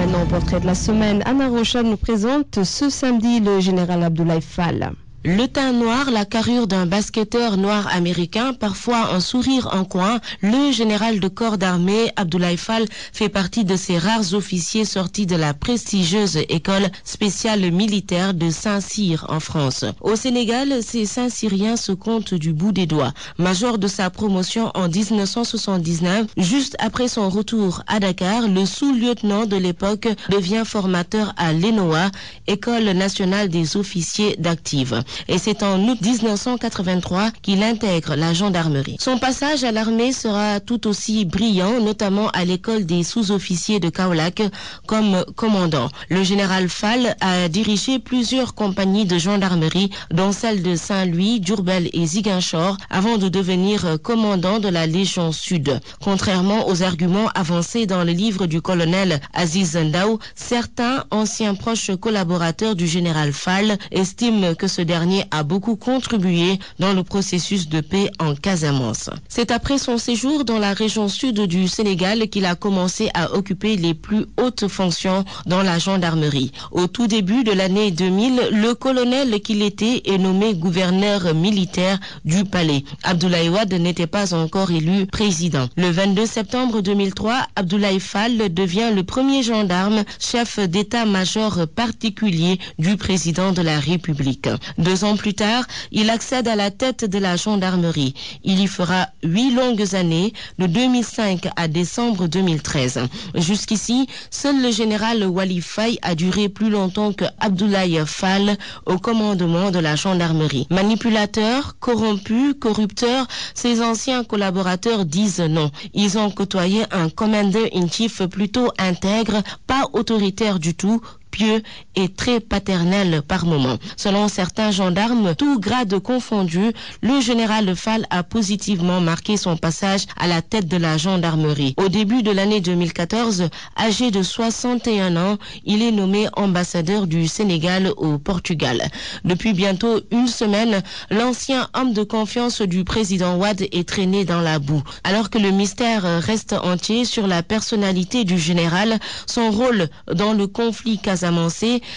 maintenant au portrait de la semaine. Anna Rocha nous présente ce samedi le général Abdoulaye Fall. Le teint noir, la carrure d'un basketteur noir américain, parfois un sourire en coin, le général de corps d'armée Abdoulaye Fall fait partie de ces rares officiers sortis de la prestigieuse école spéciale militaire de Saint-Cyr en France. Au Sénégal, ces Saint-Cyriens se comptent du bout des doigts. Major de sa promotion en 1979, juste après son retour à Dakar, le sous-lieutenant de l'époque devient formateur à l'ENOA, École nationale des officiers d'active. Et c'est en août 1983 qu'il intègre la gendarmerie. Son passage à l'armée sera tout aussi brillant, notamment à l'école des sous-officiers de Kaolack comme commandant. Le général Fall a dirigé plusieurs compagnies de gendarmerie, dont celle de Saint-Louis, Diourbel et Ziguinchor, avant de devenir commandant de la Légion Sud. Contrairement aux arguments avancés dans le livre du colonel Aziz Ndaw, certains anciens proches collaborateurs du général Fall estiment que ce dernier a beaucoup contribué dans le processus de paix en Casamance. C'est après son séjour dans la région sud du Sénégal qu'il a commencé à occuper les plus hautes fonctions dans la gendarmerie. Au tout début de l'année 2000, le colonel qu'il était est nommé gouverneur militaire du palais. Abdoulaye Wade n'était pas encore élu président. Le 22 septembre 2003, Abdoulaye Fall devient le premier gendarme chef d'état-major particulier du président de la République. 2 ans plus tard, il accède à la tête de la gendarmerie. Il y fera 8 longues années, de 2005 à décembre 2013. Jusqu'ici, seul le général Wali Faye a duré plus longtemps que Abdoulaye Fall au commandement de la gendarmerie. Manipulateur, corrompu, corrupteur, ses anciens collaborateurs disent non. Ils ont côtoyé un commander-in-chief plutôt intègre, pas autoritaire du tout, pieux et très paternel par moments. Selon certains gendarmes, tout grade confondu, le général Fall a positivement marqué son passage à la tête de la gendarmerie. Au début de l'année 2014, âgé de 61 ans, il est nommé ambassadeur du Sénégal au Portugal. Depuis bientôt une semaine, l'ancien homme de confiance du président Wade est traîné dans la boue. Alors que le mystère reste entier sur la personnalité du général, son rôle dans le conflit casamancé,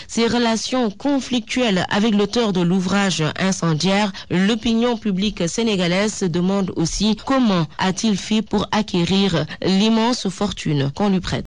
ses relations conflictuelles avec l'auteur de l'ouvrage incendiaire, l'opinion publique sénégalaise se demande aussi comment a-t-il fait pour acquérir l'immense fortune qu'on lui prête.